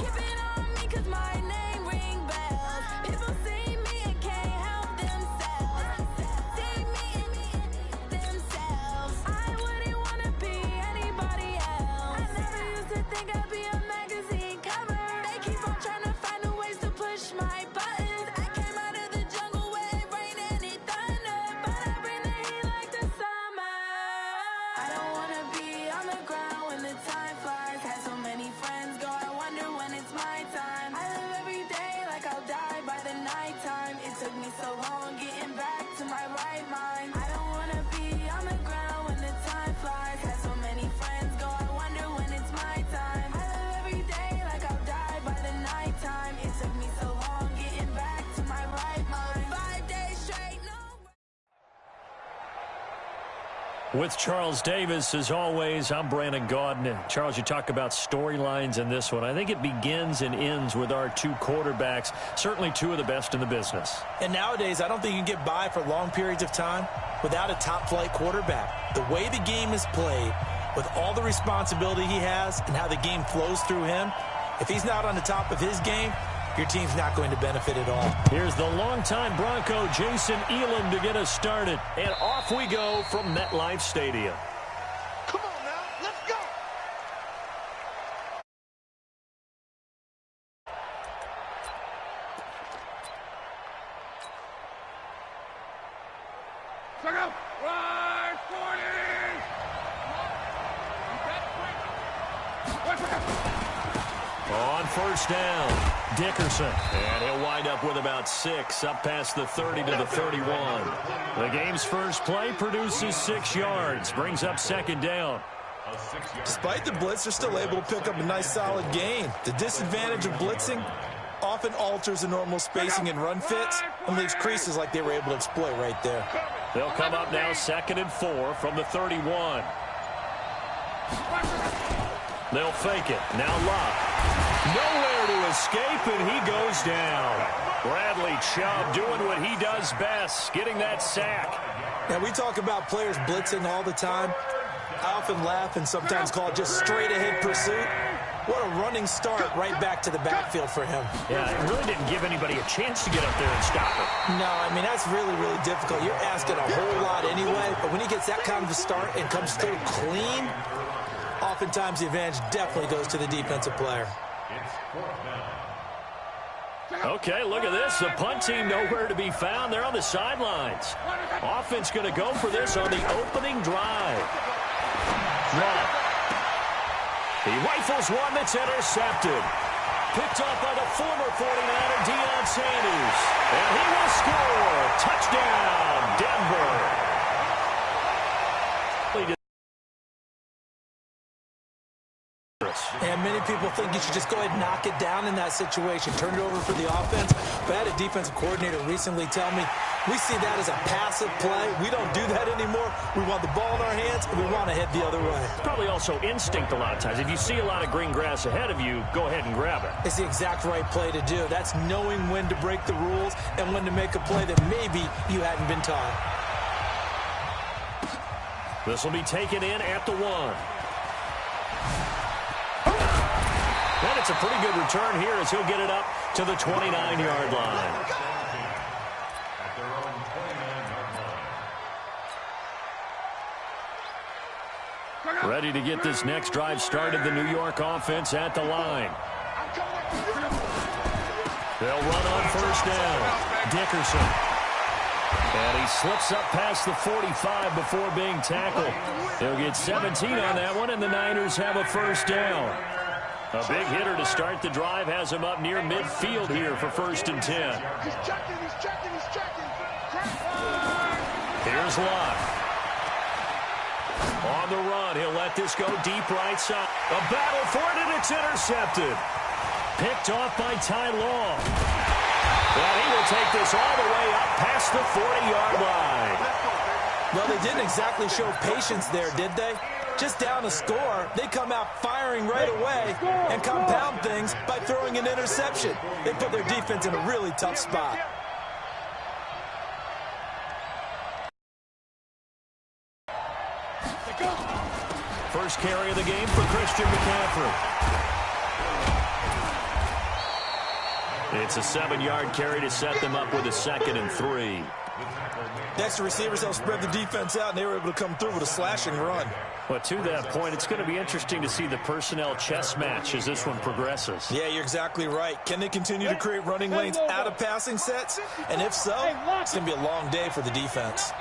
keep it on me 'cause my name ring bells. People see me and can't help themselves. See me and themselves. I wouldn't wanna be anybody else. I never used to think I'd be a magazine cover. They keep on trying to find new ways to push my buttons. I came out of the jungle where it rained and it thundered, but I bring the heat like the summer. I don't wanna be on the ground when the time flies. Had so many friends go, I wonder when it's my time. I live every day like I'll die by the nighttime. It took me so long getting back to my right mind. I don't wanna be on the ground when the time flies. Had so many friends go, I wonder when it's my time. I live every day like I'll die by the nighttime. It took me so long getting back to my right mind. 5 days straight, no. With Charles Davis, as always, I'm Brandon Gaudin. And Charles, you talk about storylines in this one. I think it begins and ends with our two quarterbacks, certainly two of the best in the business. And nowadays, I don't think you can get by for long periods of time without a top-flight quarterback. The way the game is played, with all the responsibility he has and how the game flows through him, if he's not on the top of his game, your team's not going to benefit at all. Here's the longtime Bronco, Jason Elam, to get us started. And off we go from MetLife Stadium. Come on now, let's go. Check out. Right, 40. On first down, Dickerson. And he'll wind up with about 6, up past the 30 to the 31. The game's first play produces 6 yards, brings up second down. Despite the blitz, they're still able to pick up a nice, solid gain. The disadvantage of blitzing often alters the normal spacing and run fits and leaves creases like they were able to exploit right there. They'll come up now 2nd and 4 from the 31. They'll fake it. Now Locke. Nowhere to escape, and he goes down. Bradley Chubb doing what he does best, getting that sack. Now, we talk about players blitzing all the time. I often laugh and sometimes call it just straight-ahead pursuit. What a running start right back to the backfield for him. Yeah, it really didn't give anybody a chance to get up there and stop it. No, I mean, that's really, really difficult. You're asking a whole lot anyway, but when he gets that kind of a start and comes through clean, oftentimes the advantage definitely goes to the defensive player. Okay, look at this. The punt team nowhere to be found. They're on the sidelines. Offense going to go for this on the opening drive. Love. He rifles one that's intercepted. Picked off by the former 49er, Deion Sanders. And he will score. Touchdown, Denver. And many people think you should just go ahead and knock it down in that situation, turn it over for the offense. But I had a defensive coordinator recently tell me, we see that as a passive play. We don't do that anymore. We want the ball in our hands, and we want to head the other way. Probably also instinct a lot of times. If you see a lot of green grass ahead of you, go ahead and grab it. It's the exact right play to do. That's knowing when to break the rules and when to make a play that maybe you hadn't been taught. This will be taken in at the 1. And it's a pretty good return here as he'll get it up to the 29-yard line. Ready to get this next drive started, the New York offense at the line. They'll run on first down. Dickerson. And he slips up past the 45 before being tackled. He'll get 17 on that one, and the Niners have a first down. A big hitter to start the drive has him up near midfield here for 1st and 10. He's checking. Here's Locke. On the run, he'll let this go deep right side. A battle for it, and it's intercepted. Picked off by Ty Long. And he will take this all the way up past the 40-yard line. Well, they didn't exactly show patience there, did they? Just down a score, they come out firing right away and compound things by throwing an interception. They put their defense in a really tough spot. First carry of the game for Christian McCaffrey. It's a 7-yard carry to set them up with a 2nd and 3. Next, the receivers helped spread the defense out, and they were able to come through with a slashing run. But to that point, it's going to be interesting to see the personnel chess match as this one progresses. Yeah, you're exactly right. Can they continue to create running lanes out of passing sets? And if so, it's going to be a long day for the defense.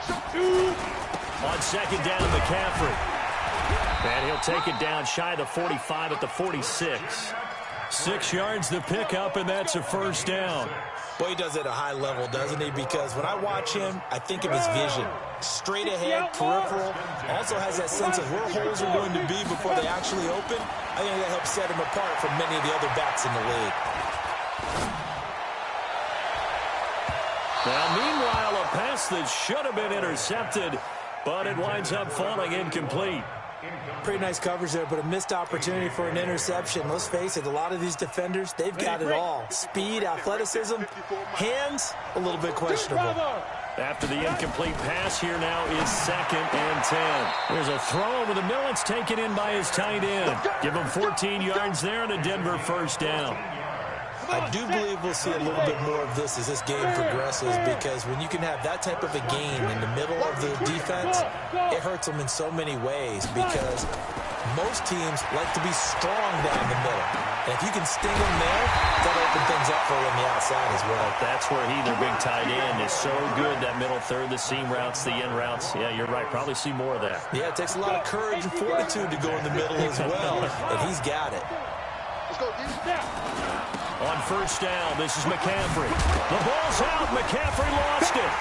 On 2nd down, McCaffrey. And he'll take it down shy of the 45 at the 46. 6 yards the pickup, and that's a 1st down. Boy, he does it at a high level, doesn't he? Because when I watch him, I think of his vision. Straight ahead, peripheral. Also has that sense of where holes are going to be before they actually open. I think that helps set him apart from many of the other backs in the league. Now, meanwhile, a pass that should have been intercepted, but it winds up falling incomplete. Pretty nice coverage there, but a missed opportunity for an interception. Let's face it, a lot of these defenders, they've got it all. Speed, athleticism, hands, a little bit questionable. After the incomplete pass, here now is 2nd and 10. There's a throw over the middle. It's taken in by his tight end. Give him 14 yards there and a Denver 1st down. I do believe we'll see a little bit more of this as this game progresses, because when you can have that type of a gain in the middle of the defense, it hurts them in so many ways, because most teams like to be strong down the middle. And if you can sting them there, that'll open things up for you on the outside as well. That's where their big tight end is so good, that middle third, the seam routes, the in routes. Yeah, you're right. Probably see more of that. Yeah, it takes a lot of courage and fortitude to go in the middle as well, and he's got it. Let's go, D. On 1st down, this is McCaffrey. The ball's out. McCaffrey lost it.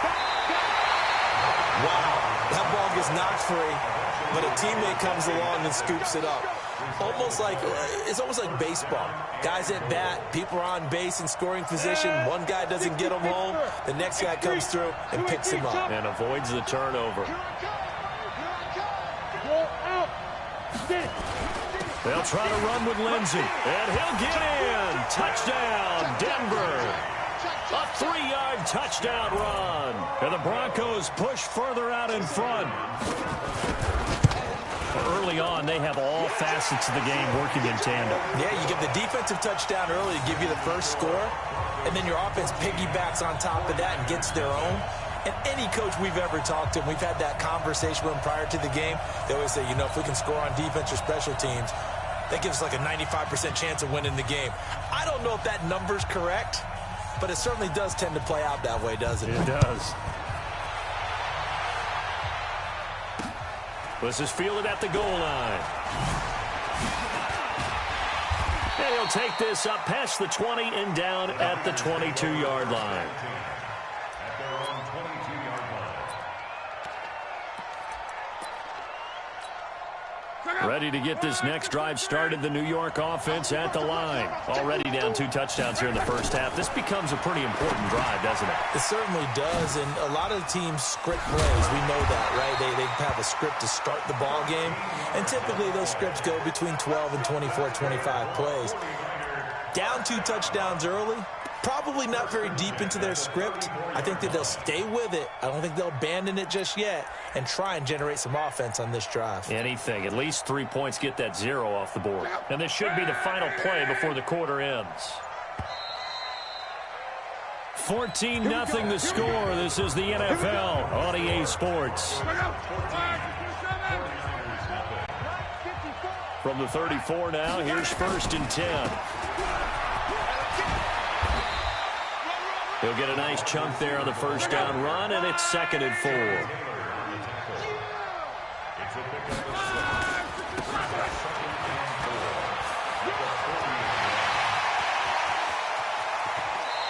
Wow, that ball gets knocked free, but a teammate comes along and scoops it up. It's almost like baseball. Guys at bat, people are on base in scoring position. One guy doesn't get him home. The next guy comes through and picks him up. And avoids the turnover. They'll try to run with Lindsey. And he'll get in. Touchdown, Denver. A 3-yard touchdown run. And the Broncos push further out in front. Early on, they have all facets of the game working in tandem. Yeah, you get the defensive touchdown early to give you the first score, and then your offense piggybacks on top of that and gets their own. And any coach we've ever talked to, and we've had that conversation with them prior to the game, they always say, if we can score on defense or special teams, that gives us like a 95% chance of winning the game. I don't know if that number's correct, but it certainly does tend to play out that way, doesn't it? It does. This is fielded at the goal line. And he'll take this up past the 20 and down at the 22-yard line. Ready to get this next drive started, the New York offense at the line. Already down 2 touchdowns here in the first half. This becomes a pretty important drive, doesn't it? It certainly does, and a lot of the teams script plays. We know that, right? They have a script to start the ball game, and typically those scripts go between 12 and 24, 25 plays. Down 2 touchdowns early, probably not very deep into their script. I think that they'll stay with it. I don't think they'll abandon it just yet and try and generate some offense on this drive. Anything. At least 3 points, get that 0 off the board. And this should be the final play before the quarter ends. 14-0 the score. This is the NFL on EA Sports. From the 34 now, here's 1st and 10. He'll get a nice chunk there on the 1st down run, and it's 2nd and 4.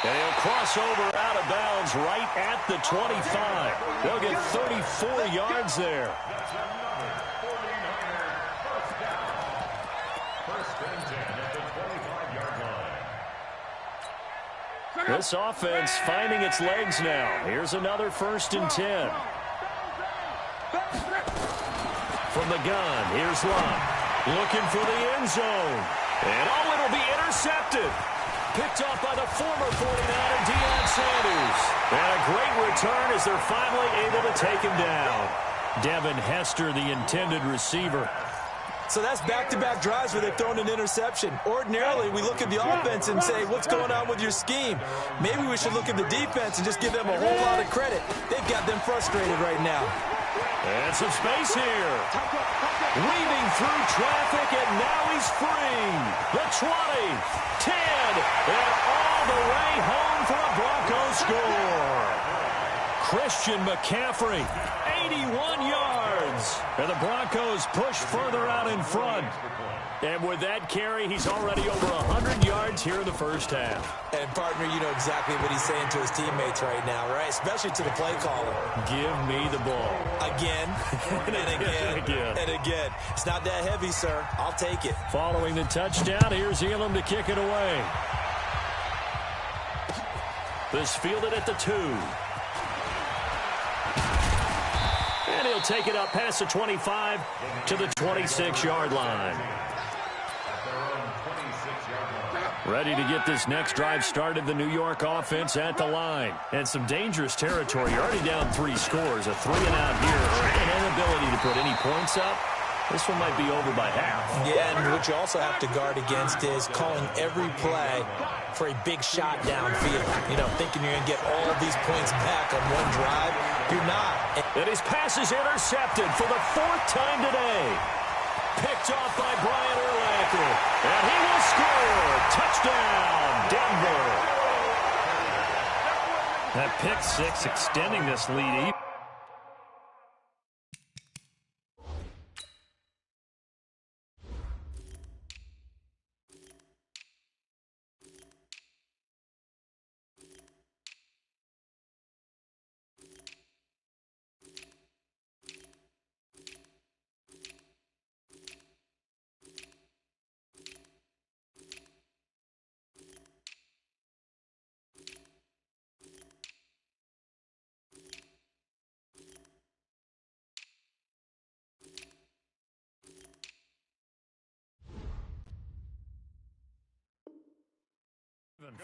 And he'll cross over out of bounds right at the 25. They'll get 34 yards there. This offense finding its legs now. Here's another 1st and 10. From the gun, here's Lott. Looking for the end zone. And it'll be intercepted. Picked off by the former 49er, Deion Sanders. And a great return as they're finally able to take him down. Devin Hester, the intended receiver. So that's back-to-back drives where they've thrown an interception. Ordinarily, we look at the offense and say, what's going on with your scheme? Maybe we should look at the defense and just give them a whole lot of credit. They've got them frustrated right now. And some space here. Weaving through traffic, and now he's free. The 20, 10, and all the way home for a Broncos score. Christian McCaffrey, 81 yards. And the Broncos push further out in front. And with that carry, he's already over 100 yards here in the first half. And, partner, you know exactly what he's saying to his teammates right now, right? Especially to the play caller. Give me the ball. Again, and again, and again. It's not that heavy, sir. I'll take it. Following the touchdown, here's Elam to kick it away. This fielded at the 2. And he'll take it up past the 25 to the 26-yard line. Ready to get this next drive started, the New York offense at the line. And some dangerous territory. You're already down 3 scores, a 3-and-out here, or an inability to put any points up. This one might be over by half. Yeah, and what you also have to guard against is calling every play for a big shot downfield. You know, thinking you're going to get all these points back on one drive. You're not. And his pass is intercepted for the 4th time today. Picked off by Brian Urlacher. And he will score. Touchdown, Denver. That pick 6 extending this lead.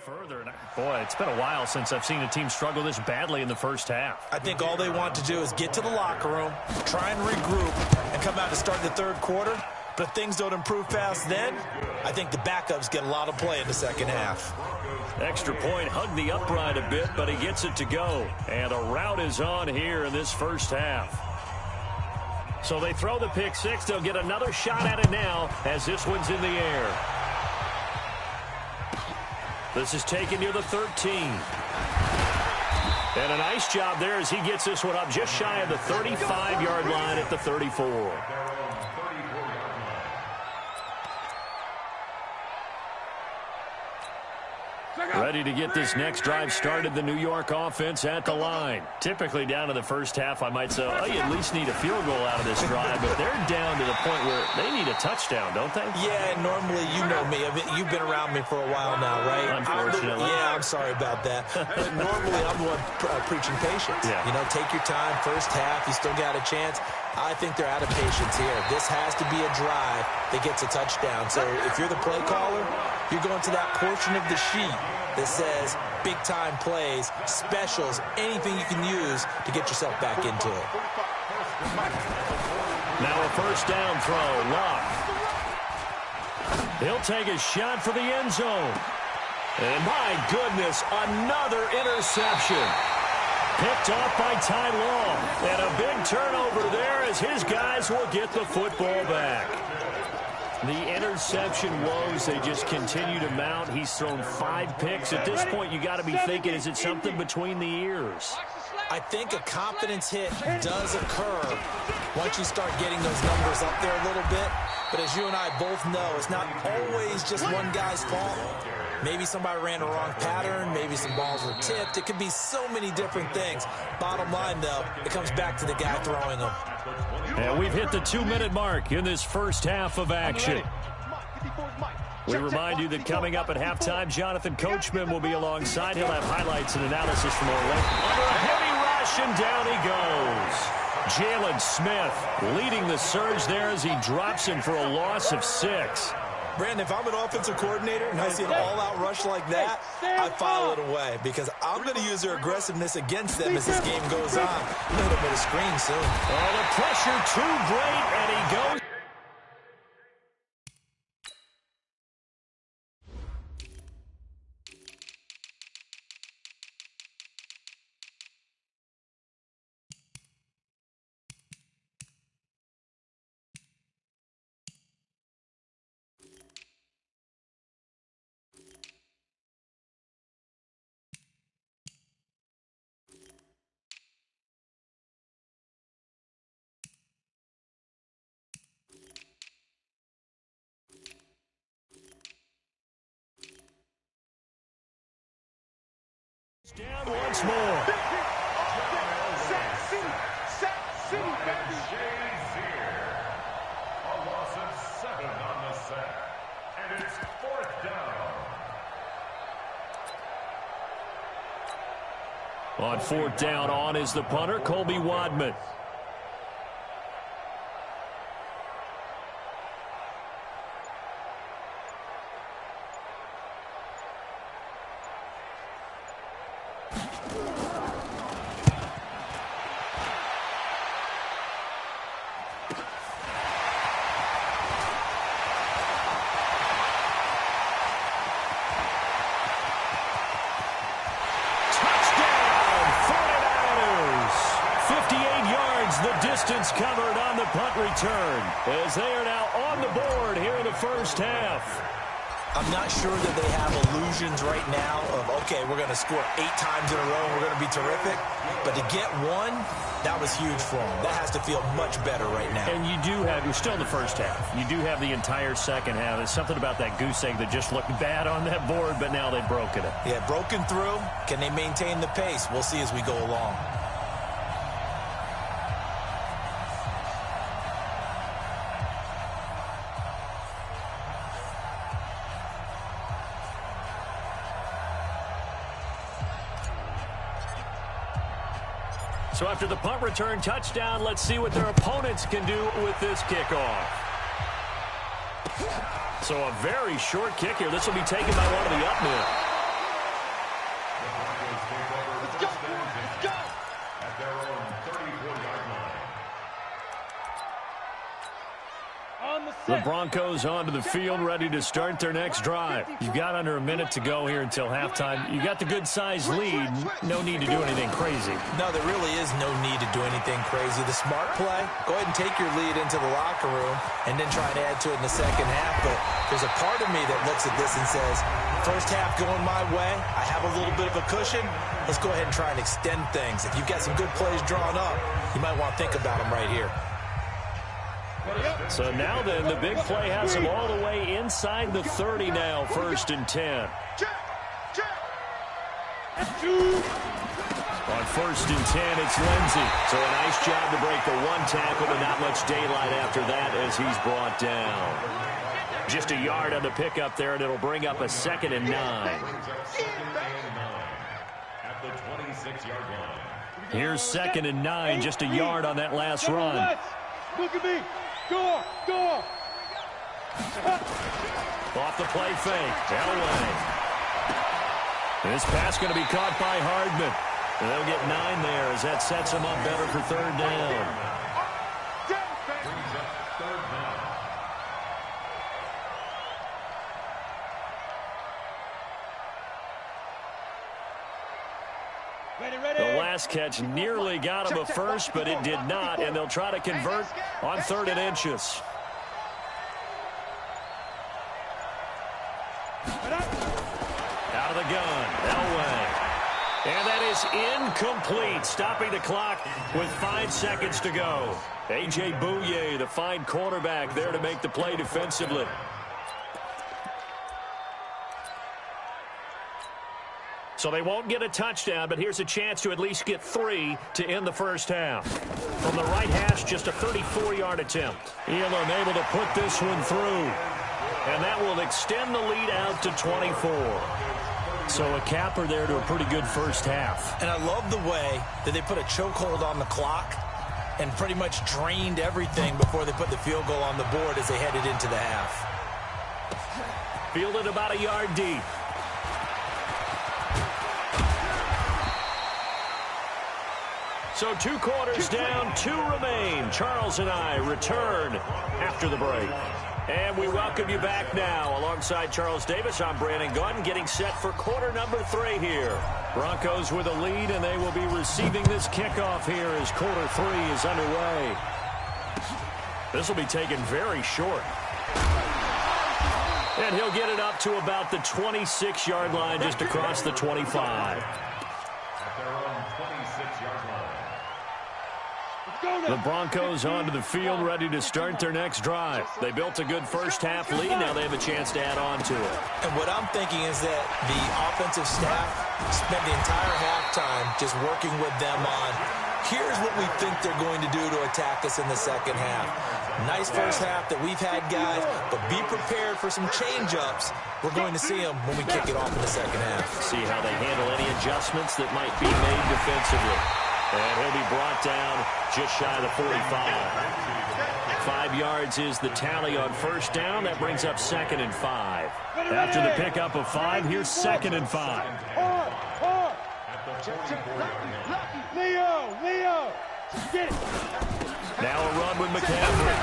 Further, and boy, it's been a while since I've seen a team struggle this badly in the first half. I think all they want to do is get to the locker room, try and regroup, and come out to start the 3rd quarter. But if things don't improve fast then, I think the backups get a lot of play in the second half. Extra point hugged the upright a bit, but he gets it to go. And a route is on here in this first half. So they throw the pick 6. They'll get another shot at it now as this one's in the air. This is taken near the 13. And a nice job there as he gets this one up just shy of the 35-yard line at the 34. Ready to get this next drive started, the New York offense at the line. Typically down to the first half, I might say, oh, you at least need a field goal out of this drive, but they're down to the point where they need a touchdown, don't they? Yeah, normally, you know me. You've been around me for a while now, right? Unfortunately. I'm sorry about that. But normally, I'm the one preaching patience. Yeah. You know, take your time, first half, you still got a chance. I think they're out of patience here. This has to be a drive that gets a touchdown. So if you're the play caller, you're going to that portion of the sheet that says big-time plays, specials, anything you can use to get yourself back into it. Now a first down throw, Luck. He'll take a shot for the end zone. And my goodness, another interception. Picked off by Ty Law. And a big turnover there as his guys will get the football back. The interception woes, they just continue to mount. He's thrown 5 picks. At this point, you got to be thinking, is it something between the ears? I think a confidence hit does occur once you start getting those numbers up there a little bit. But as you and I both know, it's not always just one guy's fault. Maybe somebody ran a wrong pattern. Maybe some balls were tipped. It could be so many different things. Bottom line, though, it comes back to the guy throwing them. And we've hit the 2-minute mark in this first half of action. We remind you that coming up at halftime, Jonathan Coachman will be alongside. He'll have highlights and analysis from Orlando. Under a heavy rush, and down he goes. Jalen Smith leading the surge there as he drops him for a loss of 6. Brandon, if I'm an offensive coordinator and I see an all-out rush like that, I file it away because I'm going to use their aggressiveness against them as this game goes on. I'm going to hit him with a screen soon. Oh, the pressure too great, and he goes. Down once more. Sack City, baby. A loss of 7 on the sack. And it's 4th down. On 4th down, on is the punter, Colby Wadman. Distance covered on the punt return as they are now on the board here in the first half. I'm not sure that they have illusions right now of, okay, we're going to score 8 times in a row and we're going to be terrific. But to get one, that was huge for them. That has to feel much better right now. And you're still in the first half. You do have the entire second half. There's something about that goose egg that just looked bad on that board, but now they've broken it. Yeah, broken through. Can they maintain the pace? We'll see as we go along. So after the punt return touchdown, let's see what their opponents can do with this kickoff. So a very short kick here. This will be taken by one of the up men. Let's go, let's go. At their own 34-yard line. The Broncos onto the field, ready to start their next drive. You've got under a minute to go here until halftime. You got the good-sized lead. No need to do anything crazy. No, there really is no need to do anything crazy. The smart play, go ahead and take your lead into the locker room and then try and add to it in the second half. But there's a part of me that looks at this and says, first half going my way, I have a little bit of a cushion. Let's go ahead and try and extend things. If you've got some good plays drawn up, you might want to think about them right here. So now then, the big play has them all the way inside the 30 now, 1st and 10. On 1st and 10, it's Lindsey. So a nice job to break the one tackle, but not much daylight after that as he's brought down. Just a yard on the pickup there, and it'll bring up a 2nd and 9. At the 26-yard line. Here's 2nd and 9, just a yard on that last run. Look at me. Go, go. Off the play fake. Elway. This pass going to be caught by Hardman. And they'll get 9 there as that sets them up better for 3rd down. Brings up 3rd down. The last catch nearly got him a first, but it did not, and they'll try to convert on 3rd and inches. Out of the gun, Elway. And that is incomplete, stopping the clock with 5 seconds to go. A.J. Bouye, the fine cornerback, there to make the play defensively. So they won't get a touchdown, but here's a chance to at least get 3 to end the first half. From the right hash, just a 34-yard attempt. Elam able to put this one through. And that will extend the lead out to 24. So a capper there to a pretty good first half. And I love the way that they put a chokehold on the clock and pretty much drained everything before they put the field goal on the board as they headed into the half. Fielded about a yard deep. So 2 quarters down, 2 remain. Charles and I return after the break. And we welcome you back now. Alongside Charles Davis, I'm Brandon Gunn, getting set for quarter number 3 here. Broncos with a lead, and they will be receiving this kickoff here as quarter 3 is underway. This will be taken very short. And he'll get it up to about the 26-yard line, just across the 25. At their own 26-yard line. The Broncos onto the field, ready to start their next drive. They built a good first-half lead. Now they have a chance to add on to it. And what I'm thinking is that the offensive staff spent the entire halftime just working with them on, here's what we think they're going to do to attack us in the second half. Nice first half that we've had, guys, but be prepared for some change-ups. We're going to see them when we kick it off in the second half. See how they handle any adjustments that might be made defensively. And he'll be brought down just shy of the 45. 5 yards is the tally on first down. That brings up 2nd and 5. After the pickup of 5, here's 2nd and 5. Leo, get it. Now a run with McCaffrey.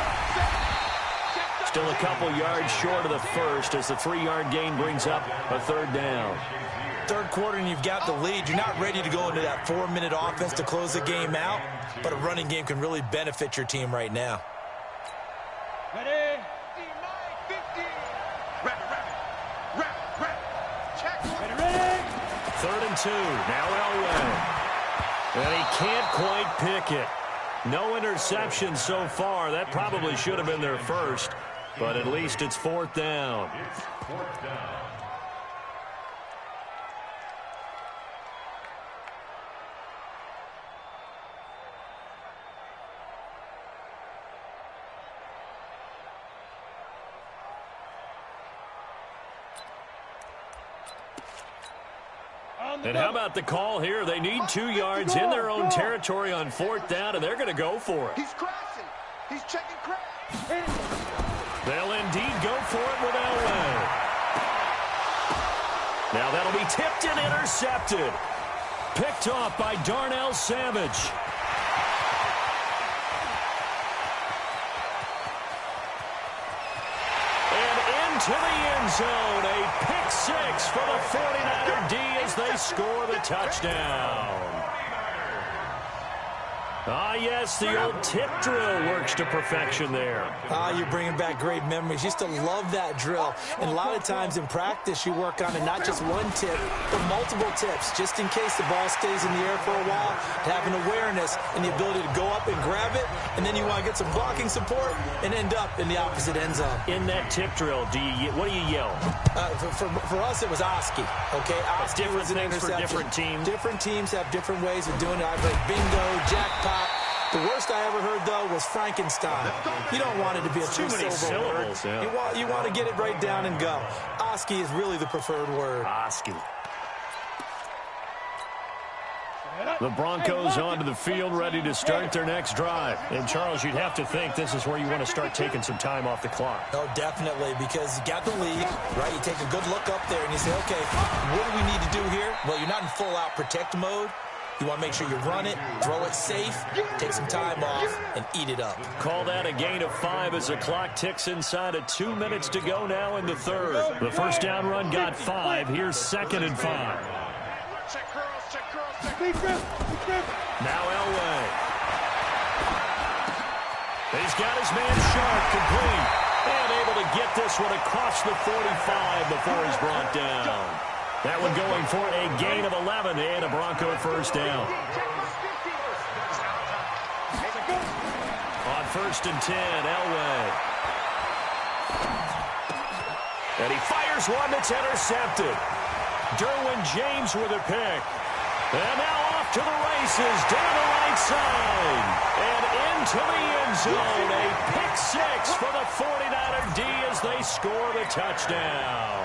Still a couple yards short of the first as the 3-yard gain brings up a 3rd down. Third quarter and you've got the lead. You're not ready to go into that 4-minute offense to close the game out, but a running game can really benefit your team right now. Ready? 3rd and 2. Now Elway. And he can't quite pick it. No interception so far. That probably should have been their first, but at least it's 4th down. And how about the call here? They need 2 yards in their own territory on 4th down, and they're going to go for it. He's crashing. He's checking crash. They'll indeed go for it with Elway. Now that'll be tipped and intercepted. Picked off by Darnell Savage. To the end zone, a pick 6 for the 49er D as they score the touchdown. Ah, yes, the old tip drill works to perfection there. You're bringing back great memories. Used to love that drill. And a lot of times in practice, you work on it, not just one tip, but multiple tips, just in case the ball stays in the air for a while, to have an awareness and the ability to go up and grab it, and then you want to get some blocking support and end up in the opposite end zone. In that tip drill, what do you yell? For us, it was Oski. Okay, Oski was an interception. For different teams. Different teams have different ways of doing it. I've heard bingo, jackpot. The worst I ever heard, though, was Frankenstein. You don't want it to be a too many syllables. Yeah. You want to get it right down and go. Oski is really the preferred word. Oski. The Broncos onto the field, ready to start their next drive. And, Charles, you'd have to think this is where you want to start taking some time off the clock. Oh, definitely, because you got the lead, right? You take a good look up there and you say, okay, what do we need to do here? Well, you're not in full-out protect mode. You want to make sure you run it, throw it safe, take some time off, and eat it up. Call that a gain of 5 as the clock ticks inside of 2 minutes to go now in the third. The first down run got 5. Here's 2nd and 5. Check curls. Now Elway. He's got his man Sharp complete. And able to get this one across the 45 before he's brought down. That one going for a gain of 11 and a Bronco first down. On 1st and 10, Elway. And he fires one that's intercepted. Derwin James with a pick. And now off to the races down the right side. And into the end zone. A pick 6 for the 49er D as they score the touchdown.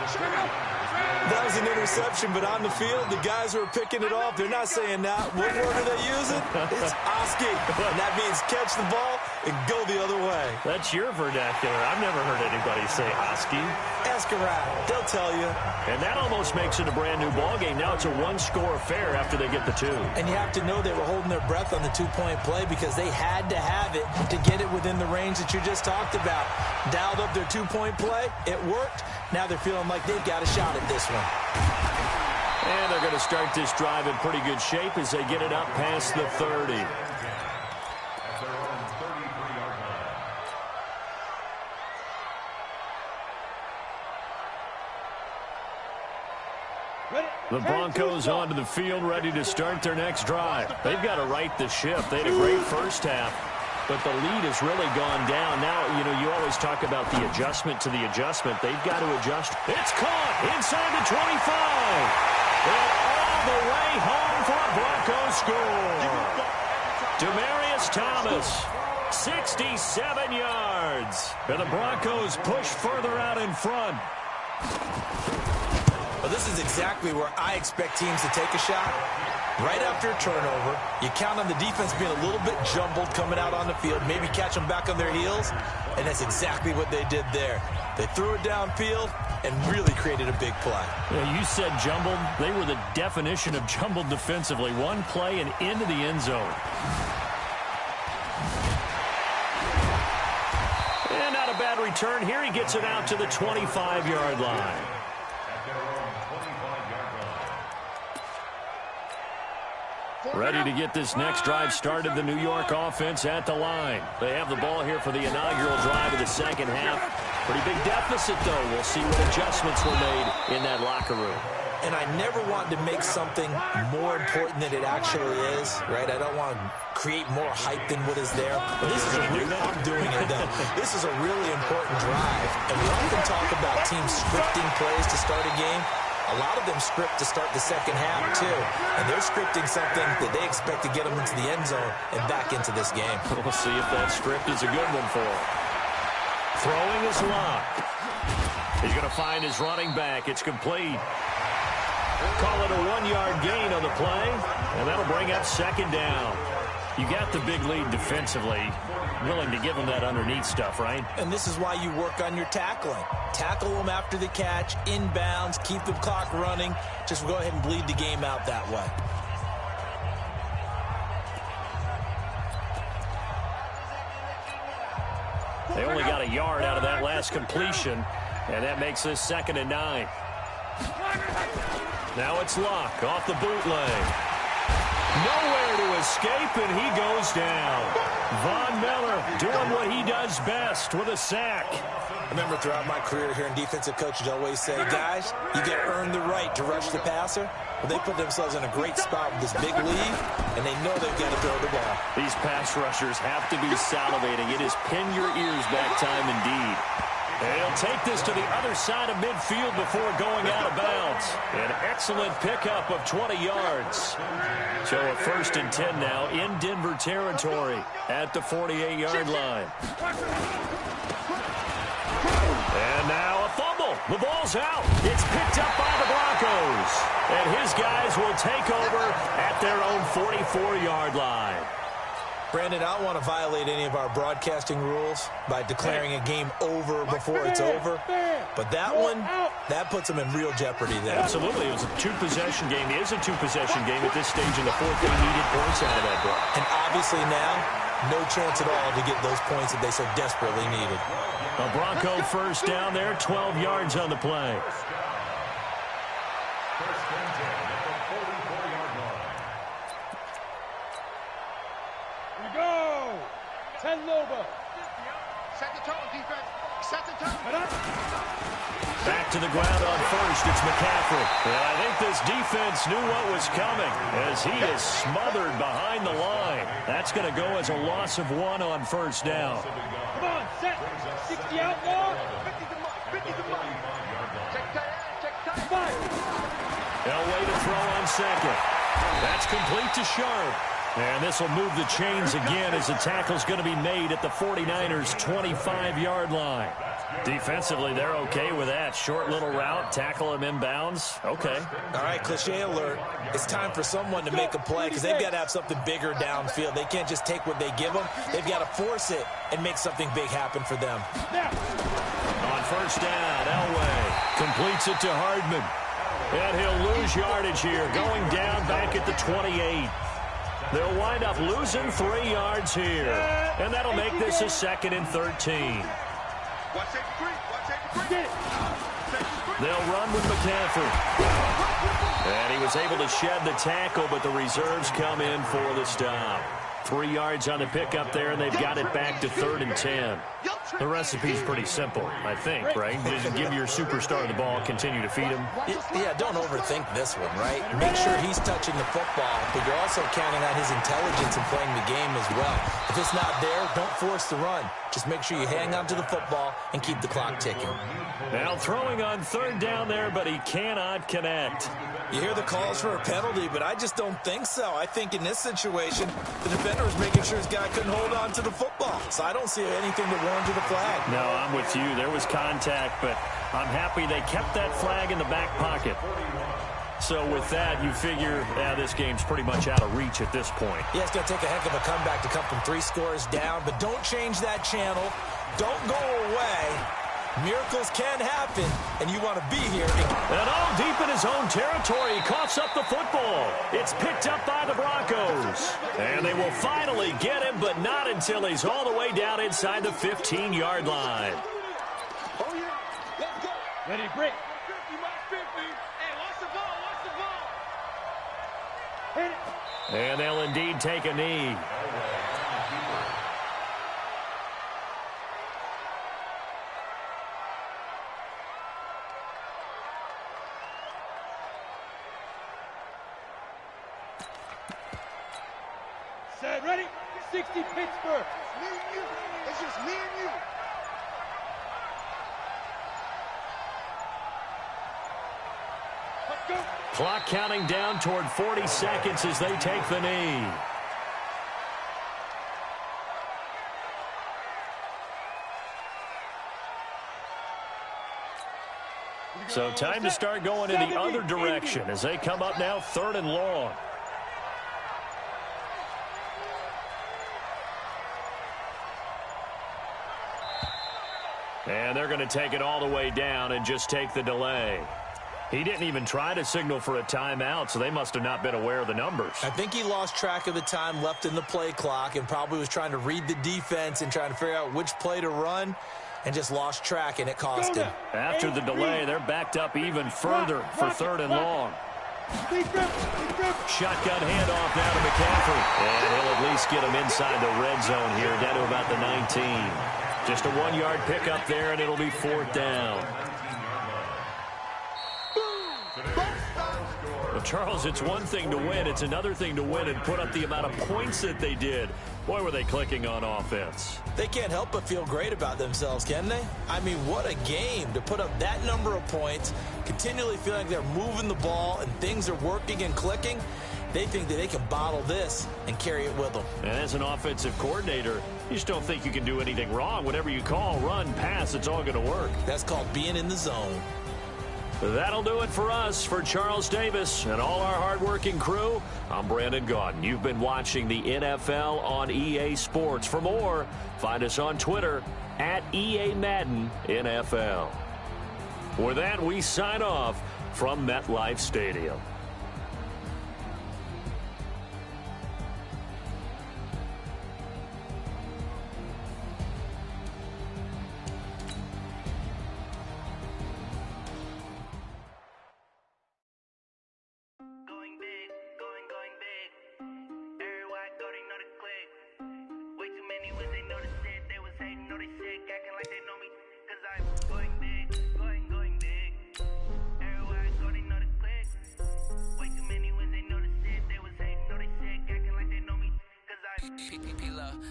That was an interception, but on the field, the guys who are picking it off, they're not saying that. What word are they using? It's Oski. And that means catch the ball and go the other way. That's your vernacular. I've never heard anybody say Oski. Ask around. They'll tell you. And that almost makes it a brand new ball game. Now it's a one-score affair after they get the 2. And you have to know they were holding their breath on the 2-point play because they had to have it to get it within the range that you just talked about. Dialed up their 2-point play. It worked. Now they're feeling like they've got a shot at this one. And they're going to start this drive in pretty good shape as they get it up past the 30. The Broncos onto the field, ready to start their next drive. They've got to right the ship. They had a great first half, but the lead has really gone down. Now, you always talk about the adjustment to the adjustment. They've got to adjust. It's caught inside the 25. And all the way home for a Broncos score. Demaryius Thomas, 67 yards. And the Broncos push further out in front. Well, this is exactly where I expect teams to take a shot. Right after a turnover, you count on the defense being a little bit jumbled coming out on the field, maybe catch them back on their heels, and that's exactly what they did there. They threw it downfield and really created a big play. Yeah, you said jumbled. They were the definition of jumbled defensively. One play and into the end zone. And not a bad return. Here he gets it out to the 25-yard line. Ready to get this next drive started, the New York offense at the line. They have the ball here for the inaugural drive of the second half. Pretty big deficit, though. We'll see what adjustments were made in that locker room. And I never want to make something more important than it actually is, right? I don't want to create more hype than what is there. But this is I'm doing it, though. This is a really important drive. And we often talk about teams scripting plays to start a game. A lot of them script to start the second half, too. And they're scripting something that they expect to get them into the end zone and back into this game. We'll see if that script is a good one for him. Throwing is locked. He's going to find his running back. It's complete. Call it a 1-yard gain on the play, and that'll bring up second down. You got the big lead defensively. Willing to give them that underneath stuff, right? And this is why you work on your tackling. Tackle them after the catch, inbounds, keep the clock running. Just go ahead and bleed the game out that way. They only got a yard out of that last completion, and that makes this 2nd and 9. Now it's Locke off the bootleg. Nowhere to escape, and he goes down. Von Miller doing what he does best with a sack. I remember throughout my career here in defensive coaches always say, guys, you got to earn the right to rush the passer. But they put themselves in a great spot with this big lead, and they know they've got to throw the ball. These pass rushers have to be salivating. It is pin your ears back time indeed. And he'll take this to the other side of midfield before going out of bounds. An excellent pickup of 20 yards. So a 1st and 10 now in Denver territory at the 48-yard line. And now a fumble. The ball's out. It's picked up by the Broncos. And his guys will take over at their own 44-yard line. Brandon, I don't want to violate any of our broadcasting rules by declaring a game over before it's over. But that one, that puts them in real jeopardy there. Absolutely. It was a 2-possession game. It is a 2-possession game at this stage in the 4th. They needed points out of that, bro. And obviously now, no chance at all to get those points that they so desperately needed. A Bronco first down there, 12 yards on the play. Go! 10 Loba. Set the tone, defense. Set the tone. Back to the ground on first. It's McCaffrey. And I think this defense knew what was coming as he is smothered behind the line. That's going to go as a loss of 1 on first down. Come on, set. 60 out more. 50 to mark. 50 to mark. Check tight. Elway to throw on second. That's complete to Sharp. And this will move the chains again as the tackle's going to be made at the 49ers' 25-yard line. Defensively, they're okay with that. Short little route, tackle him inbounds. Okay. All right, cliche alert. It's time for someone to make a play because they've got to have something bigger downfield. They can't just take what they give them. They've got to force it and make something big happen for them. On first down, Elway completes it to Hardman. And he'll lose yardage here, going down back at the 28. They'll wind up losing 3 yards here. And that'll make this a 2nd and 13. They'll run with McCaffrey. And he was able to shed the tackle, but the reserves come in for the stop. 3 yards on the pickup there, and they've got it back to 3rd and 10. The recipe's pretty simple, I think, right? Just give your superstar the ball, continue to feed him. Yeah, don't overthink this one, right? Make sure he's touching the football, but you're also counting on his intelligence in playing the game as well. If it's not there, don't force the run. Just make sure you hang on to the football and keep the clock ticking. Now throwing on third down there, but he cannot connect. You hear the calls for a penalty, but I just don't think so. I think in this situation, the defender was making sure his guy couldn't hold on to the football. So I don't see anything to warrant the flag. No, I'm with you. There was contact, but I'm happy they kept that flag in the back pocket. So with that, you figure, this game's pretty much out of reach at this point. Yeah, it's going to take a heck of a comeback to come from 3 scores down, but don't change that channel. Don't go away. Miracles can happen, and you want to be here. And all deep in his own territory, he coughs up the football. It's picked up by the Broncos. And they will finally get him, but not until he's all the way down inside the 15-yard line. Oh, yeah. Let's go. Ready, break. 50, my 50. Hey, watch the ball, watch the ball. Hit it. And they'll indeed take a knee. Set, ready? 60 Pittsburgh. It's me and you. It's just me and you. Let's go. Clock counting down toward 40 seconds as they take the knee. So time to start going in the other direction as they come up now 3rd and long. And they're going to take it all the way down and just take the delay. He didn't even try to signal for a timeout, so they must have not been aware of the numbers. I think he lost track of the time left in the play clock and probably was trying to read the defense and trying to figure out which play to run and just lost track, and it cost him. After the delay, they're backed up even further for 3rd and long. Shotgun handoff now to McCaffrey. And he'll at least get him inside the red zone here, down to about the 19. Just a 1-yard pickup there, and it'll be 4th down. Well, Charles, it's one thing to win. It's another thing to win and put up the amount of points that they did. Boy, were they clicking on offense. They can't help but feel great about themselves, can they? I mean, what a game to put up that number of points, continually feeling like they're moving the ball and things are working and clicking. They think that they can bottle this and carry it with them. And as an offensive coordinator, you just don't think you can do anything wrong. Whatever you call, run, pass, it's all going to work. That's called being in the zone. That'll do it for us. For Charles Davis and all our hardworking crew, I'm Brandon Gaudin. You've been watching the NFL on EA Sports. For more, find us on Twitter at EA Madden NFL. With that, we sign off from MetLife Stadium.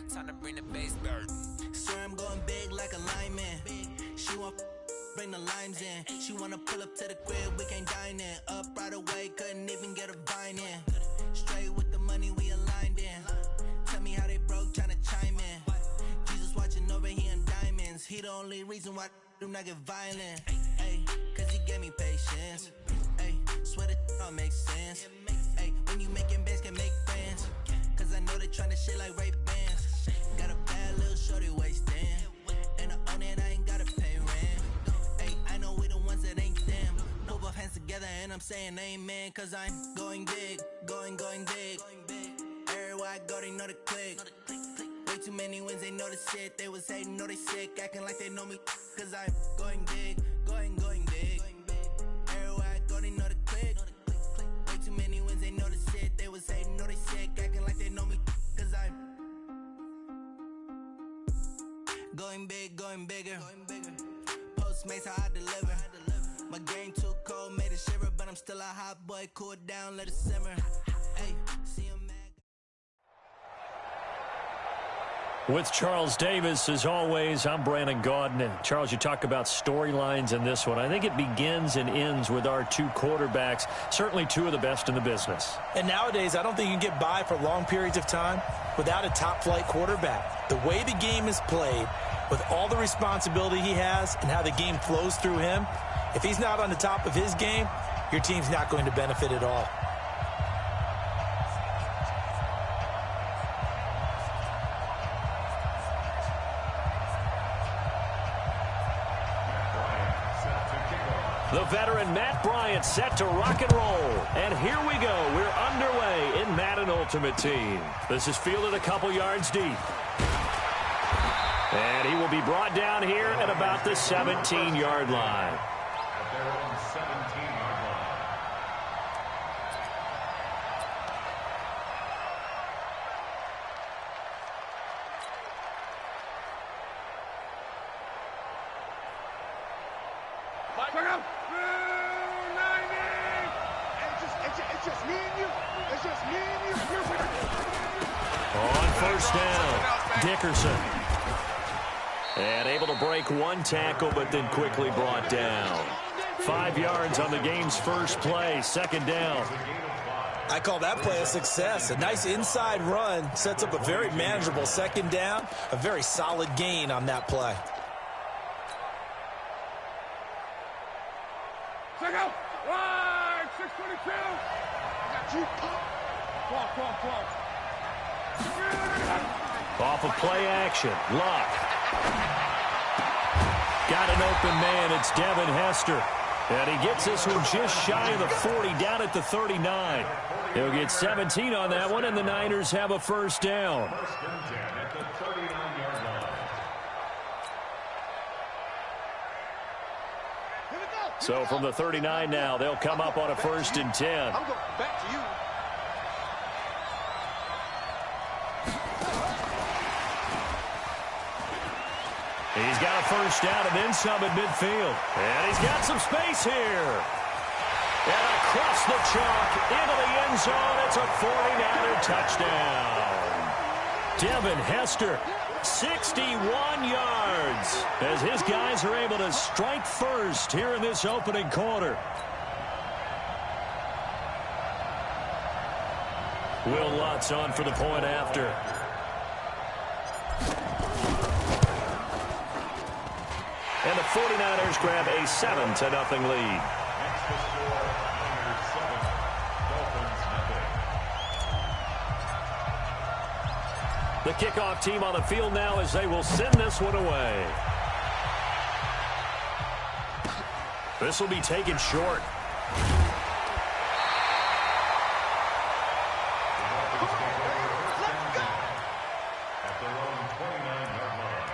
Time to bring the bass bird. Swear I'm going big like a lineman. She want bring the limes in. She wanna pull up to the crib, we can't dine in. Up right away, couldn't even get a vine in. Straight with the money we aligned in. Tell me how they broke, tryna chime in. Jesus watching over here in diamonds. He the only reason why do not get violent. Ay, cause he gave me patience. Ay, swear that don't make sense. Ay, when you making bands can make friends. Cause I know they tryna shit like Ray Bans. Got a bad little shorty wasting. And I own it, I ain't gotta pay rent. Ay, I know we the ones that ain't them. Put both hands together and I'm saying amen. Cause I'm going big, going big. Everywhere I go, they know the click. Way too many wins, they know the shit. They was hating, know they sick, acting like they know me. Cause I'm going big, going big. Everywhere I go, they know the click. Way too many wins, they know the shit. They was hating, know they sick, acting like they know me. Cause I'm going going big, going bigger. Postmates how I deliver. My game too cold, made it shiver, but I'm still a hot boy. Cool it down, let it simmer. Hey, see him mad. With Charles Davis, as always, I'm Brandon Gaudin. And Charles, you talk about storylines in this one. I think it begins and ends with our two quarterbacks, certainly two of the best in the business. And nowadays, I don't think you can get by for long periods of time without a top-flight quarterback. The way the game is played, with all the responsibility he has and how the game flows through him, if he's not on the top of his game, your team's not going to benefit at all. The veteran Matt Bryant set to rock and roll. And here we go. We're underway in Madden Ultimate Team. This is fielded a couple yards deep. And he will be brought down here at about the 17-yard line. At their own 17-yard line. Bring up. 90. It's just me and you. It's just me and you. On first down, Dickerson. And able to break one tackle, but then quickly brought down. 5 yards on the game's first play, second down. I call that play a success. A nice inside run sets up a very manageable second down. A very solid gain on that play. Check out. Wide. 622. I got you. Come on. Off of play action, Luck. Got an open man, it's Devin Hester. And he gets this one just shy of the 40, down at the 39. He'll get 17 on that one, and the Niners have a first down. First and 10 at the 39-yard line. Here we go. So from the 39 now, they'll come up on a first and 10. I'm going back to you. He's got a first down and then some at midfield. And he's got some space here. And across the chalk into the end zone. It's a 49er touchdown. Devin Hester, 61 yards, as his guys are able to strike first here in this opening quarter. Will Lutz on for the point after. And the 49ers grab a 7-0 lead. Next to score, Niners 7, Dolphins nothing. The kickoff team on the field now as they will send this one away. This will be taken short. At their own 29-yard line.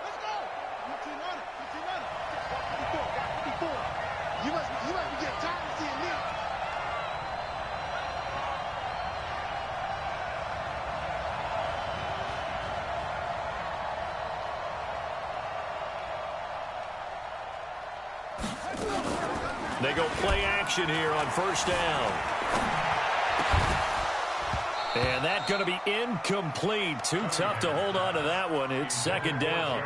Let's go. 54. You must be getting tired of seeing me. They go play action here on first down. And that's going to be incomplete. Too tough to hold on to that one. It's second down.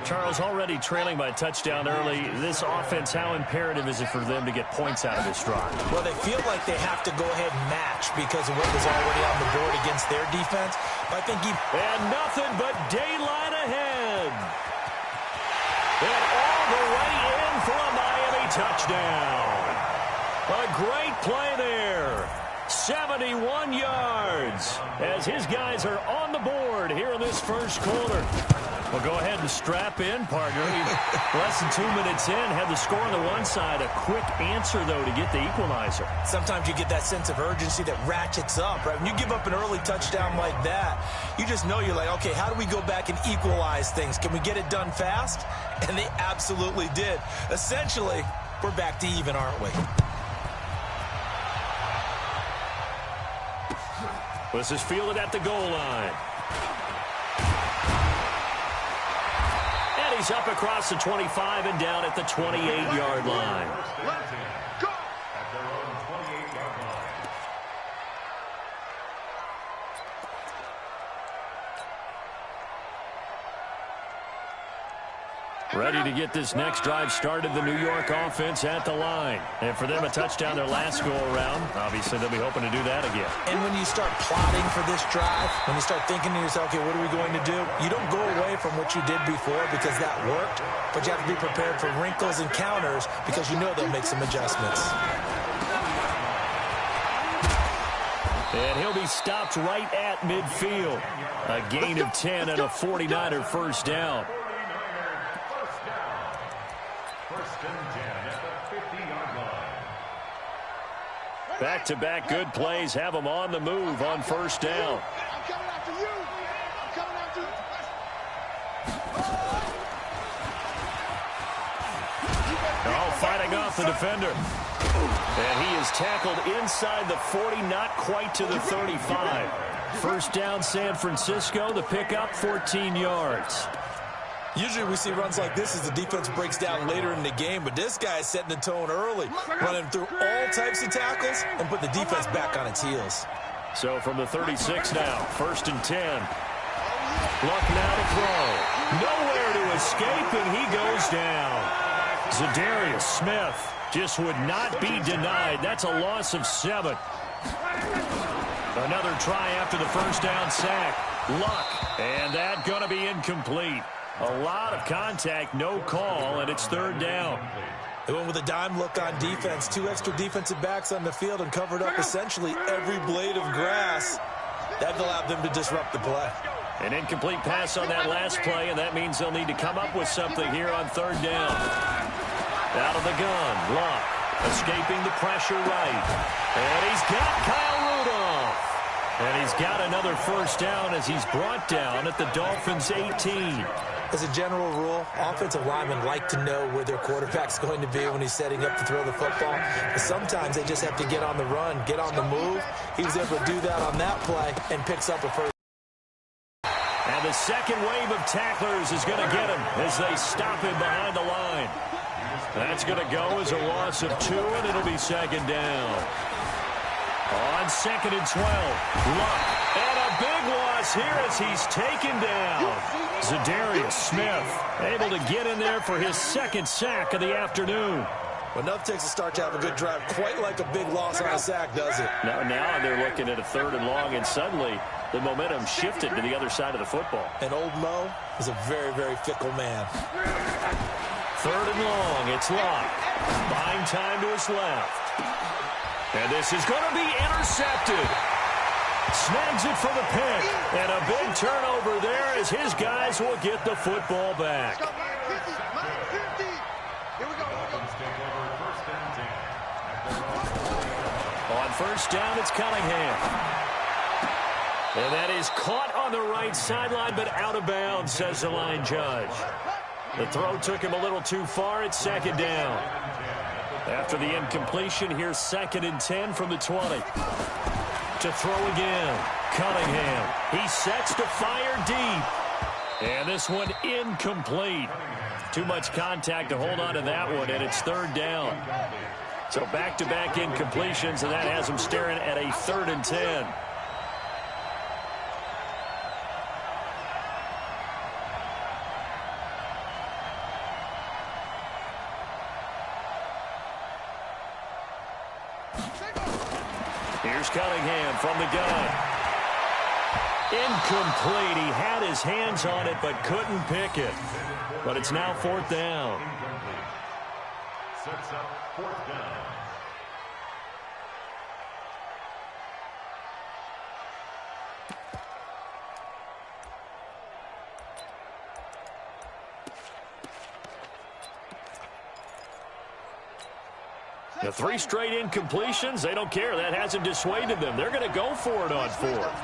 Charles, already trailing by a touchdown early. This offense, how imperative is it for them to get points out of this drive? Well, they feel like they have to go ahead and match because of what was already on the board against their defense. But I think And nothing but daylight ahead. And all the way in for a Miami touchdown. A great play there. 71 yards as his guys are on the board here in this first quarter. Well, go ahead and strap in, partner. Less than 2 minutes in, had the score on the one side. A quick answer, though, to get the equalizer. sometimes you get that sense of urgency that ratchets up, right? When you give up an early touchdown like that, you just know you're like, okay, how do we go back and equalize things? Can we get it done fast? And they absolutely did. Essentially, we're back to even, aren't we? This is fielded at the goal line. And he's up across the 25 and down at the 28-yard line. At their own 28-yard line. Ready to get this next drive started, the New York offense at the line. And for them, a touchdown their last go-around. Obviously, they'll be hoping to do that again. And when you start plotting for this drive, when you start thinking to yourself, okay, what are we going to do? You don't go away from what you did before because that worked, but you have to be prepared for wrinkles and counters because you know they'll make some adjustments. And he'll be stopped right at midfield. A gain of 10 and a 49er first down. First and 10 at the 50-yard line. Back-to-back good plays have them on the move on first down. I'm coming after you. I'm coming after you. Oh, fighting off the defender. And he is tackled inside the 40, not quite to the 35. First down, San Francisco. The pickup, 14 yards. Usually we see runs like this as the defense breaks down later in the game, but this guy is setting the tone early, running through all types of tackles and put the defense back on its heels. So from the 36 now, first and 10. Luck now to throw. Nowhere to escape, and he goes down. Zadarius Smith just would not be denied. That's a loss of 7. Another try after the first down sack. Luck, and that going to be incomplete. A lot of contact, no call, and it's third down. They went with a dime look on defense. 2 extra defensive backs on the field and covered up essentially every blade of grass. That allowed them to disrupt the play. An incomplete pass on that last play, and that means they'll need to come up with something here on third down. Out of the gun, Luck, escaping the pressure right. And he's got Kyle Rudolph. And he's got another first down as he's brought down at the Dolphins' 18. As a general rule, offensive linemen like to know where their quarterback's going to be when he's setting up to throw the football. But sometimes they just have to get on the run, get on the move. He was able to do that on that play and picks up a first. And the second wave of tacklers is going to get him as they stop him behind the line. That's going to go as a loss of 2, and it'll be second down. On second and 12, Luck, and a big loss here as he's taken down. Zadarius Smith able to get in there for his second sack of the afternoon. Well, enough takes a start to have a good drive, quite like a big loss on a sack, does it? Now they're looking at a third and long, and suddenly the momentum shifted to the other side of the football. And old Mo is a very, very fickle man. Third and long, it's Luck. Buying time to his left. And this is going to be intercepted. Snags it for the pick. And a big turnover there as his guys will get the football back. On first down, it's Cunningham. And that is caught on the right sideline, but out of bounds, says the line judge. The throw took him a little too far. It's second down. After the incompletion, here's second and 10 from the 20. To throw again, Cunningham. He sets to fire deep. And this one incomplete. Too much contact to hold on to that one, and it's third down. So back-to-back incompletions, and that has him staring at a third and 10. Here's Cunningham from the gun. Incomplete. He had his hands on it but couldn't pick it. But it's now fourth down. Sets up fourth down. The 3 straight incompletions, they don't care. That hasn't dissuaded them. They're going to go for it on fourth.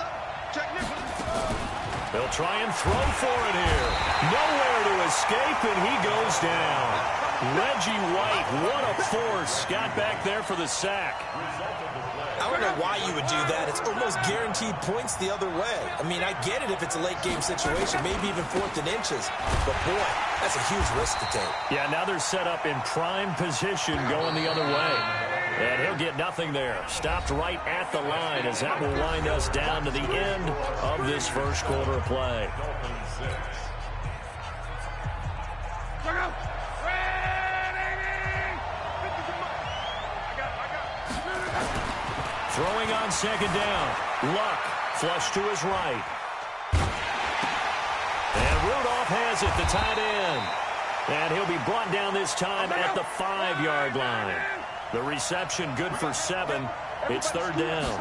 They'll try and throw for it here. Nowhere to escape, and he goes down. Reggie White, what a force. Got back there for the sack. I don't know why you would do that. It's almost guaranteed points the other way. I mean, I get it if it's a late-game situation, maybe even 4th and inches. But, boy, that's a huge risk to take. Yeah, now they're set up in prime position going the other way. And he'll get nothing there. Stopped right at the line as that will wind us down to the end of this first quarter of play. Throwing on second down. Luck flush to his right. And Rudolph has it, the tight end. And he'll be brought down this time at the 5-yard line. The reception good for 7. It's 3rd down.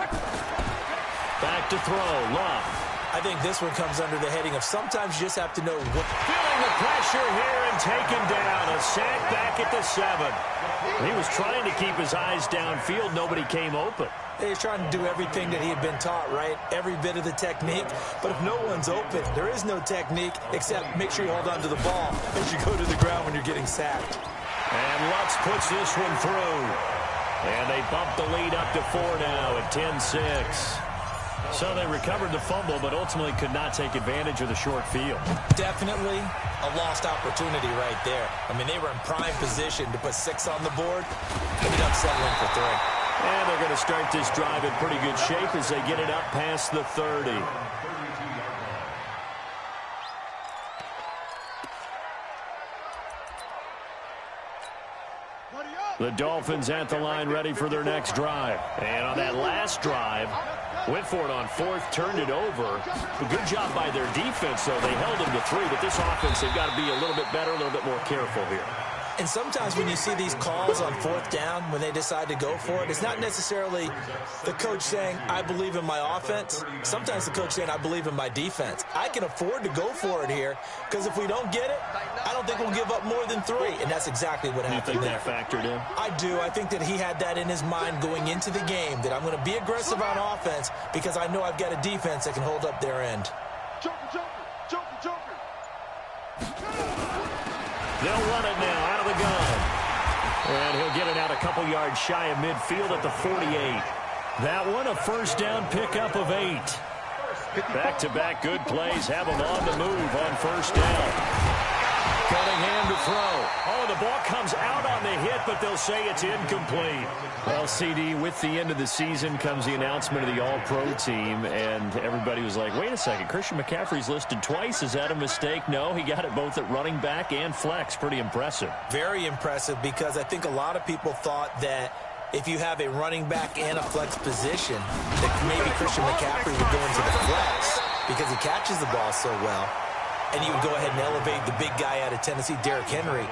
Back to throw. Luck. I think this one comes under the heading of sometimes you just have to know what. Feeling the pressure here and taken down. A sack back at the 7. He was trying to keep his eyes downfield. Nobody came open. He's trying to do everything that he had been taught, right? Every bit of the technique. But if no one's open, there is no technique except make sure you hold on to the ball as you go to the ground when you're getting sacked. And Lutz puts this one through. And they bump the lead up to 4 now at 10-6. So they recovered the fumble, but ultimately could not take advantage of the short field. Definitely a lost opportunity right there. I mean, they were in prime position to put 6 on the board. Ended up settling for 3. And they're going to start this drive in pretty good shape as they get it up past the 30. The Dolphins at the line ready for their next drive. And on that last drive, went for it on 4th, turned it over. A good job by their defense, though. They held them to 3, but this offense, they've got to be a little bit better, a little bit more careful here. And sometimes when you see these calls on 4th down, when they decide to go for it, it's not necessarily the coach saying, I believe in my offense. Sometimes the coach saying, I believe in my defense. I can afford to go for it here because if we don't get it, I don't think we'll give up more than 3. And that's exactly what happened there. You think that factored in? I do. I think that he had that in his mind going into the game, that I'm going to be aggressive on offense because I know I've got a defense that can hold up their end. Joker. They'll run it now out of the gun. And he'll get it out a couple yards shy of midfield at the 48. That one, a first down pickup of 8. Back-to-back good plays have him on the move on first down. Cunningham to throw. Oh, the ball comes out on the hit, but they'll say it's incomplete. Well, CD, with the end of the season comes the announcement of the All-Pro team, and everybody was like, wait a second, Christian McCaffrey's listed twice. Is that a mistake? No, he got it both at running back and flex. Pretty impressive. Very impressive because I think a lot of people thought that if you have a running back and a flex position, that maybe Christian McCaffrey would go into the flex because he catches the ball so well. And you would go ahead and elevate the big guy out of Tennessee, Derrick Henry,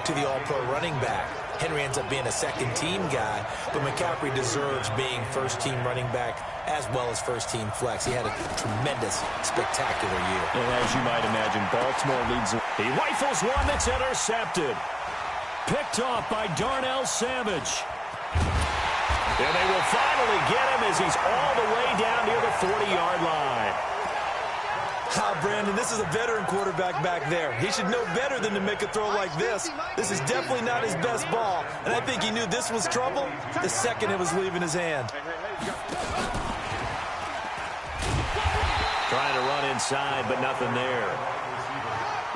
to the all-pro running back. Henry ends up being a second-team guy, but McCaffrey deserves being first-team running back as well as first-team flex. He had a tremendous, spectacular year. And as you might imagine, Baltimore leads. He rifles one that's intercepted. Picked off by Darnell Savage. And they will finally get him as he's all the way down near the 40-yard line. Brandon, this is a veteran quarterback back there. He should know better than to make a throw like this. This is definitely not his best ball, and I think he knew this was trouble the second it was leaving his hand. Trying to run inside, but nothing there.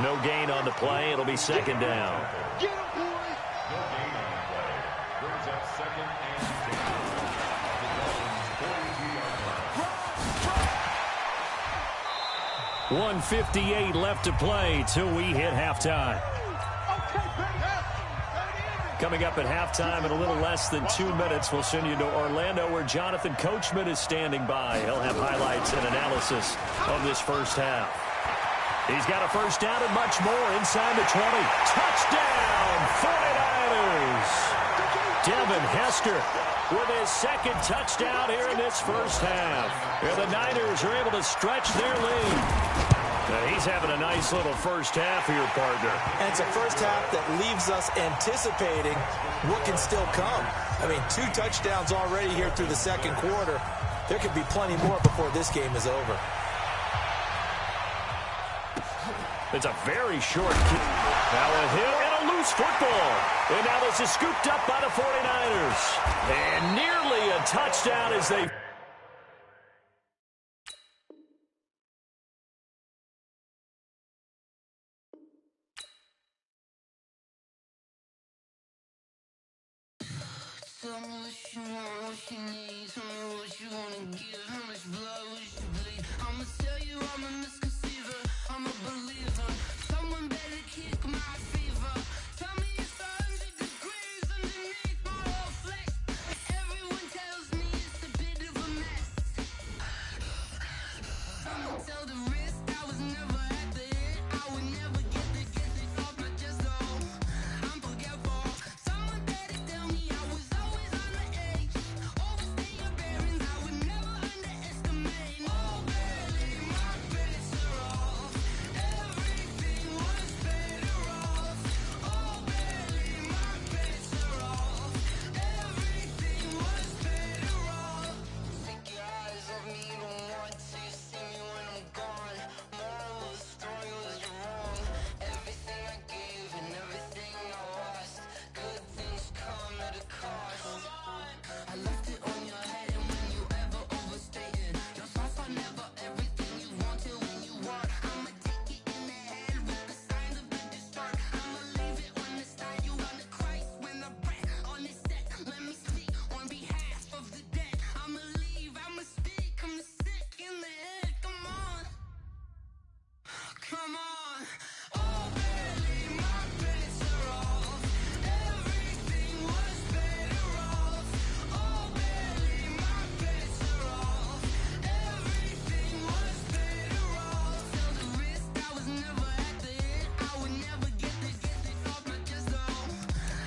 No gain on the play. It'll be second down. Get him, boys! No gain on the play. Brings up 2nd and 6. 1:58 left to play till we hit halftime. Coming up at halftime in a little less than 2 minutes, we'll send you to Orlando where Jonathan Coachman is standing by. He'll have highlights and analysis of this first half. He's got a first down and much more inside the 20. Touchdown, 49ers! Devin Hester with his second touchdown here in this first half. And the Niners are able to stretch their lead. He's having a nice little first half here, partner. And it's a first half that leaves us anticipating what can still come. I mean, 2 touchdowns already here through the second quarter. There could be plenty more before this game is over. It's a very short kick. Now a hit and a loose loose football. And now this is scooped up by the 49ers. And nearly a touchdown as they... Tell me what you want, what you need. Tell me what you wanna give. How much blood would you bleed? I'ma tell you I'm a misconceiver. I'm a believer. Someone better kick my fever. Tell me it's 100 degrees underneath my whole flesh. Everyone tells me it's a bit of a mess. Someone tell the risk I was never at the hit. I would never get it off my chest. Oh, I'm forgetful. Someone better tell me I was always on the edge. Overstay your bearings, I would never underestimate. Oh, barely, my bets are off. Everything was better off. Oh, barely, my bets are off. Everything was better off. Take your eyes off me, you don't want to see me when I'm gone. Moral of the story was you're wrong. Everything I gave and everything I lost. Good things come at a cost. I left it on your head, and when you ever overstay it, your thoughts are never everything you wanted when you want. I'ma take it in the head with the signs of the distort. I'ma leave it on the side. You on the Christ when I breath on this set. Let me speak on behalf of the dead. I'ma leave, I'ma speak. I'm sick in the head. Come on, come on. Oh, barely, my bets are off. Everything was better off. Oh, barely, my bets are off. Everything was better off. Tell the risk I was never at the hit. I would never get it off my chest. Oh,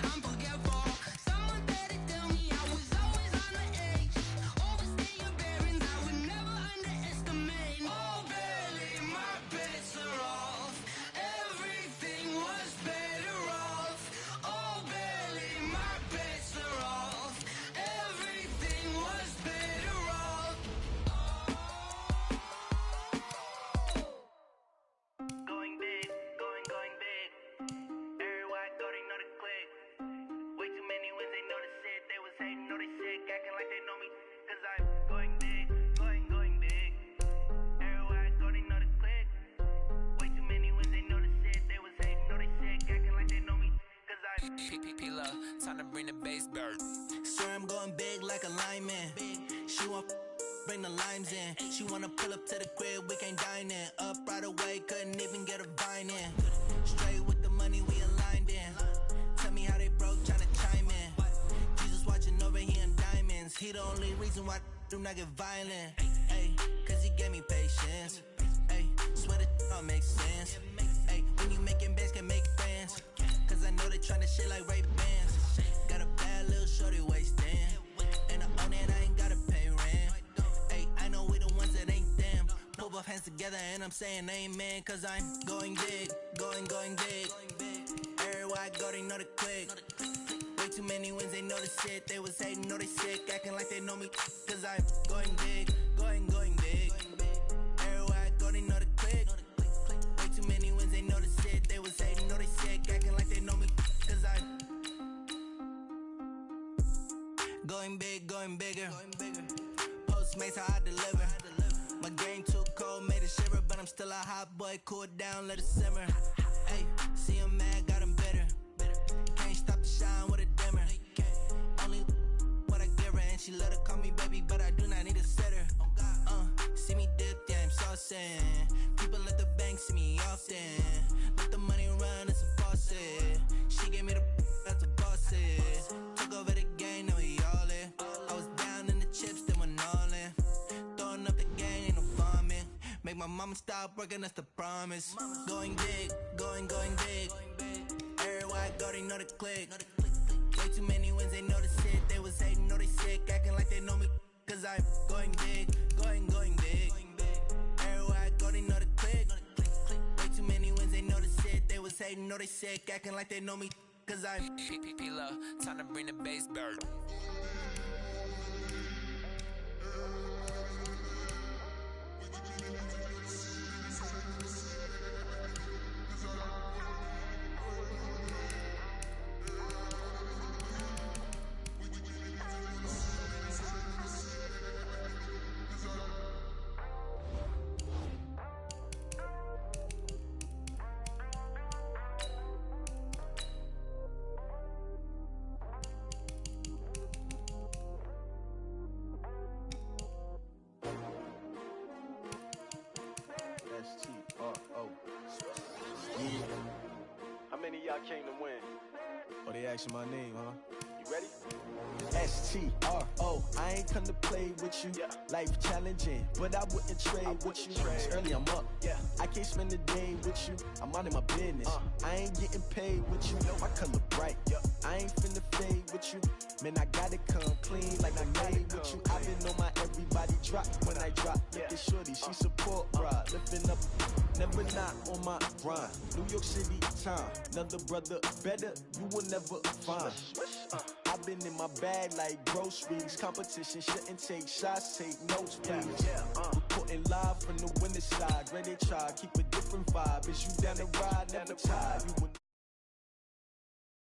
I'm forgetful. Someone better tell me I was always on the edge. Overstay your bearings, I would never underestimate. Oh, barely, my bets are off. Everything was better off. Oh, barely, my bets are off. Everything was better off. Going big, going big. Everywhere I go, they know the click. Way too many wins, they know the shit. They was hating, know they sick, acting like they know me. Cause I'm going big, going big. Everywhere I go, they know the click. Way too many wins, they know the shit. They was hating, know they sick, acting like they know me. Cause I'm P-P-P-Love, time to bring the bass bird. Swear I'm going big like a lineman. She want bring the limes in. She wanna pull up to the crib, we can't dine in. Up right away, couldn't even get a vine in. Straight with the money, we aligned in. Tell me how they broke, tryna chime in. Jesus watching over here in diamonds. He the only reason why I do not get violent. Ay, cause he gave me patience. Ay, swear that all makes sense. Ay, when you making bands, can make friends. Cause I know they tryna shit like Ray Bans. Got a bad little shorty wasting. And I own it, I ain't gotta pay rent. Ay, I know we the ones that ain't them. Pull both hands together and I'm saying amen. Cause I'm going big, going big. Everywhere I go, they know the click. Way too many wins, they know the shit. They was hating, know they sick, acting like they know me. Cause I'm going big, going big. Everywhere I go, they know the click. Way too many wins, they know the shit. They was hating, know they sick, acting like they know me. Cause I'm going big, going bigger. Postmates, how I deliver. My game too cold, made it shiver. But I'm still a hot boy, cool it down, let it simmer. Hey, see him mad, got him bitter. Can't stop the shine with a dimmer. Only what I give her, and she let her call me baby, but I do not need a sitter. See me dip, yeah, I'm saucing. People at the bank see me often. Let the money run, it's a faucet. She gave me the that's a boss is. Took over the game, now we all in. I was down in the chips, then went all in. Throwing up the game, ain't no farming. Make my mama stop working, that's the promise. Going big, going big. Everywhere I go, they know the click. Way too many wins, they know the shit. They was hating, know they sick, acting like they know me. Cause I'm going big, going big. Everywhere I go, they know the click. Way too many wins, they know the shit. They was hating, know they sick, acting like they know me. Cause I'm P-P-P-Love, time to bring the bass bird. I came to win. Oh, they asking my name, huh? You ready? S-T-R-O, I ain't come to play with you. Yeah. Life challenging, but I wouldn't trade with you. It's early, I'm up. Yeah. I can't spend the day with you. I'm out of my business. I ain't getting paid with you. My color bright. Yeah. I ain't finna fade with you. Man, I gotta come clean like I made with you. I've been on my everybody drop when I drop. Look at shorty, she support ride. Lifting up, never not on my grind. New York City time, another brother better, you will never find. I've been in my bag like groceries. Competition shouldn't take shots, take notes, please. Reporting live from the winter side. Ready to try, keep a different vibe. Is you down the ride, never tired. You would